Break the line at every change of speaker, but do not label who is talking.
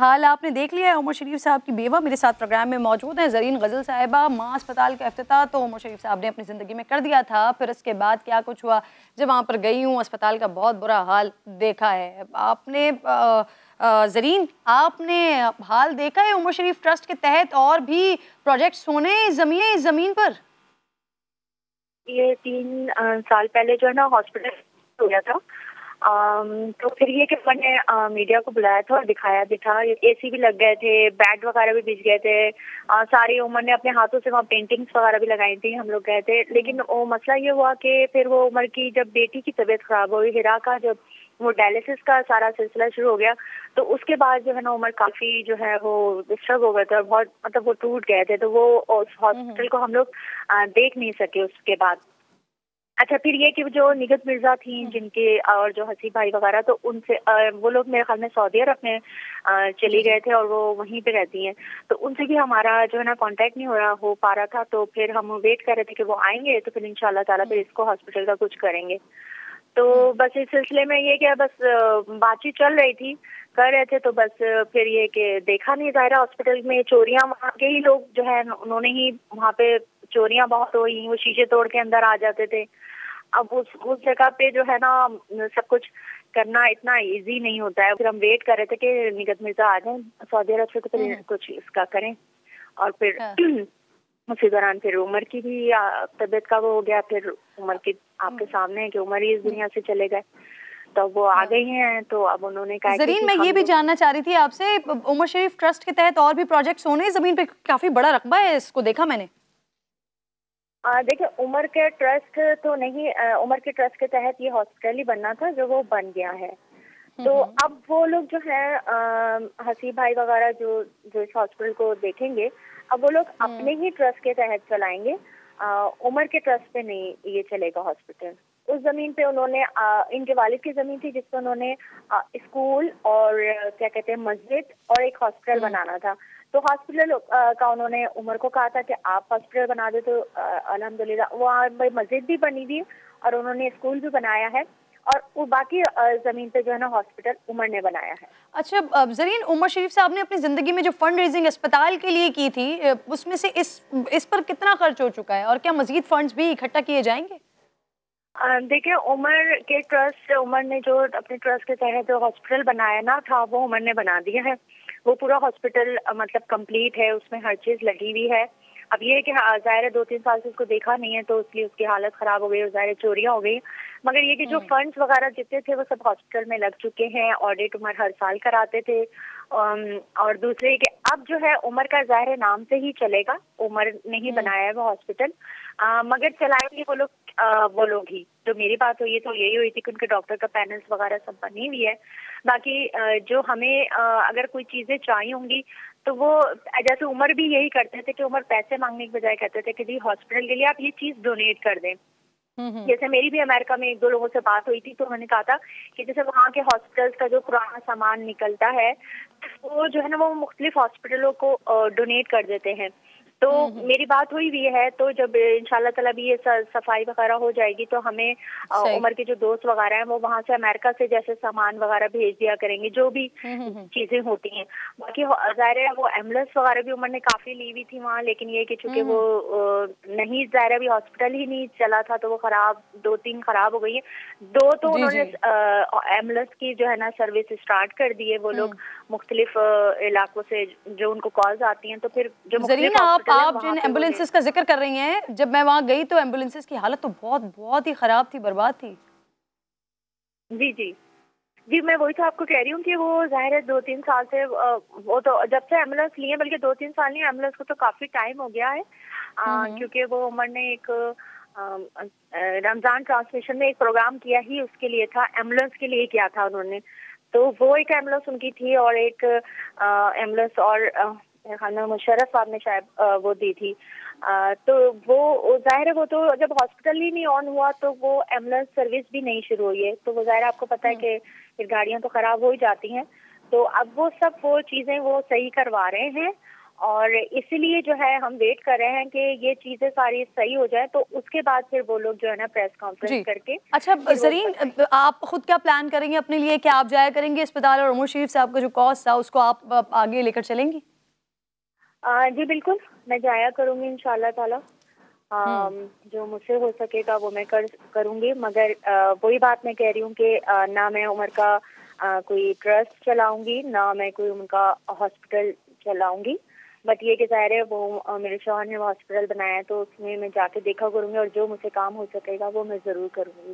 हाल आपने देख लिया है। उमर शरीफ साहब की बेवा मेरे साथ प्रोग्राम में मौजूद हैं, ज़रीन गज़ल साहिबा। माँ अस्पताल का इफ्तिताह तो उमर शरीफ साहब ने अपनी ज़िंदगी में कर दिया था, फिर इसके बाद क्या कुछ हुआ, जब वहाँ पर गई हूँ अस्पताल का बहुत बुरा हाल देखा है। आपने ज़रीन, आपने हाल देखा है उमर शरीफ ट्रस्ट के तहत और भी प्रोजेक्ट्स होने ज़मीन पर?
ये 3 साल पहले जो है ना हॉस्पिटल हो गया था। तो फिर ये कि मैंने मीडिया को बुलाया था और दिखाया भी था। एसी भी लग गए थे, बेड वगैरह भी बिछ गए थे। सारी उमर ने अपने हाथों से वहाँ पेंटिंग्स वगैरह भी लगाई थी, हम लोग गए थे। लेकिन वो मसला ये हुआ कि फिर वो उमर की जब बेटी की तबीयत खराब हुई, हिरा का जब वो डायलिसिस का सारा सिलसिला शुरू हो गया, तो उसके बाद जो है ना उमर काफी जो है वो डिस्टर्ब हो गए थे और बहुत मतलब वो टूट गए थे। तो वो उस हॉस्पिटल को हम लोग देख नहीं सके उसके बाद। अच्छा, फिर ये कि जो निगत मिर्जा थी जिनके और जो हसी भाई वगैरह, तो उनसे वो लोग मेरे ख्याल में सऊदी अरब में चली गए थे और वो वहीं पे रहती हैं। तो उनसे भी हमारा जो है ना कांटेक्ट नहीं हो पा रहा था। तो फिर हम वेट कर रहे थे कि वो आएंगे तो फिर इंशाल्लाह ताला फिर इसको हॉस्पिटल का कुछ करेंगे। तो बस इस सिलसिले में ये क्या बस बातचीत चल रही थी, कर रहे थे। तो बस फिर ये कि देखा नहीं जा रहा हॉस्पिटल में चोरियां, वहाँ के ही लोग जो है उन्होंने ही वहाँ पे चोरियां बहुत हुई, वो शीशे तोड़ के अंदर आ जाते थे। अब उस जगह पे जो है ना सब कुछ करना इतना इजी नहीं होता है। फिर हम वेट कर रहे थे कि निगत मिर्जा आ जाए सऊदी अरब से तो फिर कुछ इसका करें। और फिर उसी दौरान फिर उमर की भी तबीयत का वो हो गया। फिर उमर की आपके सामने है कि उमर ही इस दुनिया से चले गए, तो वो आ गई हैं। तो अब उन्होंने कहा
ज़रीन, मैं ये भी जानना चाह रही थी आपसे, उमर शरीफ ट्रस्ट के तहत और भी प्रोजेक्ट्स होने ज़मीन पे, काफी बड़ा रकबा है, इसको देखा मैंने।
देखिए, उमर के ट्रस्ट तो नहीं, उमर के ट्रस्ट के तहत ये हॉस्पिटल ही बनना था जो वो बन गया है। तो अब वो लोग जो है हसी भाई वगैरह जो जो इस हॉस्पिटल को देखेंगे, अब वो लोग अपने ही ट्रस्ट के तहत चलाएंगे। उमर के ट्रस्ट पे नहीं ये चलेगा हॉस्पिटल। उस जमीन पे उन्होंने इनके वालिद की जमीन थी जिस पर उन्होंने स्कूल और क्या कहते हैं मस्जिद और एक हॉस्पिटल बनाना था। तो हॉस्पिटल का उन्होंने उमर को कहा था कि आप हॉस्पिटल बना दे। तो अल्हम्दुलिल्लाह वहाँ मस्जिद भी बनी थी और उन्होंने स्कूल भी बनाया है और वो बाकी जमीन पे जो है ना हॉस्पिटल उमर ने बनाया है।
अच्छा ज़रीन, उमर शरीफ साहब ने अपनी ज़िंदगी में जो फंड रेजिंग अस्पताल के लिए की थी, उसमें से इस पर कितना खर्च हो चुका है और क्या मजीद फंड्स भी इकट्ठा किए जाएंगे?
देखिए, उमर के ट्रस्ट, उमर ने जो अपने ट्रस्ट के तहत जो हॉस्पिटल बनाया ना था वो उमर ने बना दिया है। वो पूरा हॉस्पिटल मतलब कंप्लीट है, उसमें हर चीज लगी हुई है। अब ये है कि ज़ाहिर है 2-3 साल से उसको देखा नहीं है तो इसलिए उसकी हालत खराब हो गई, ज़ाहिर चोरियां हो गई। मगर ये कि जो फंड्स वगैरह जितने थे वो सब हॉस्पिटल में लग चुके हैं। ऑडिट उमर हर साल कराते थे। और दूसरे कि अब जो है उमर का ज़ाहिर नाम से ही चलेगा, उमर ने ही बनाया है वो हॉस्पिटल। मगर चलाएंगे वो लोग ही। तो मेरी बात हुई तो यही हुई थी कि उनके डॉक्टर का पैनल्स वगैरह सब बनी हुई है। बाकी जो हमें अगर कोई चीजें चाहिए होंगी तो वो जैसे उमर भी यही करते थे कि उमर पैसे मांगने के बजाय कहते थे कि जी हॉस्पिटल के लिए आप ये चीज डोनेट कर दें। जैसे मेरी भी अमेरिका में 1-2 लोगों से बात हुई थी तो उन्होंने कहा था कि जैसे वहाँ के हॉस्पिटल्स का जो पुराना सामान निकलता है वो जो है ना वो मुख्तलिफ हॉस्पिटलों को डोनेट कर देते हैं। तो मेरी बात हुई भी है। तो जब इंशाल्लाह ताला भी ये सफाई वगैरह हो जाएगी तो हमें उमर के जो दोस्त वगैरह हैं वो वहाँ से अमेरिका से जैसे सामान वगैरह भेज दिया करेंगे, जो भी चीजें होती हैं। बाकी ज़ाहिर है वो एम्बुलेंस वगैरह भी उमर ने काफी ली हुई थी वहाँ, लेकिन ये कि चूंकि वो नहीं, ज़ाहिर अभी हॉस्पिटल ही नहीं चला था तो वो 2-3 खराब हो गई है। 2 तो उन्होंने एम्बुलेंस की जो है ना सर्विस स्टार्ट कर दी है। वो लोग मुख्तलिफ इलाकों से जो उनको कॉल्स आती हैं तो फिर जो
ज़रीन, आप जिन एम्बुलेंसेस का जिक्र कर रही हैं, जब मैं वहाँ गई तो एम्बुलेंसेस की हालत तो बहुत ही खराब थी, बर्बाद थी।
जी, मैं वही तो आपको कह रही हूँ कि वो ज़ाहिर है 2-3 साल से वो तो जब से एम्बुलेंस लिए, बल्कि 2-3 साल नहीं, एम्बुलेंस को तो काफी टाइम हो गया है। क्योंकि वो उमर ने एक रमजान ट्रांसमिशन में एक प्रोग्राम किया ही उसके लिए था, एम्बुलेंस के लिए किया था उन्होंने। तो वो एक एम्बुलेंस उनकी थी और एक एम्बुलेंस और मुशर्रफ साहब ने शायद वो दी थी। तो वो ज़ाहिर है वो तो जब हॉस्पिटल ही नहीं ऑन हुआ तो वो एम्बुलेंस सर्विस भी नहीं शुरू हुई है। तो वो ज़ाहिर आपको पता है कि फिर गाड़ियाँ तो खराब हो ही जाती हैं। तो अब वो सब वो चीज़ें वो सही करवा रहे हैं اور اسی لیے جو ہے ہم ویٹ کر رہے ہیں کہ یہ چیزیں ساری صحیح ہو جائیں تو اس کے بعد پھر وہ لوگ جو ہے نا پریس کانفرنس کر کے
اچھا زرین، آپ خود کیا پلان کریں گے اپنے لیے؟ کیا آپ جایا کریں گے اسپتال اور عمر شریف صاحب کا جو کاسٹ تھا اس کو آپ آگے لے کر چلیں گی؟
جی بالکل، میں جایا کروں گی انشاءاللہ تعالی. جو مجھ سے ہو سکے گا وہ میں کروں گی، مگر وہی بات میں کہہ رہی ہوں کہ نہ میں عمر کا کوئی ٹرسٹ چلاؤں گی، نہ میں کوئی ان کا ہاسپٹل چلاؤں گی. بٹ یہ کہ ظاہر ہے وہ میرے شوہر نے وہ ہاسپٹل بنایا ہے تو اس میں جا کے دیکھا کروں گی، اور جو مجھ سے کام ہو سکے گا وہ میں ضرور کروں گی.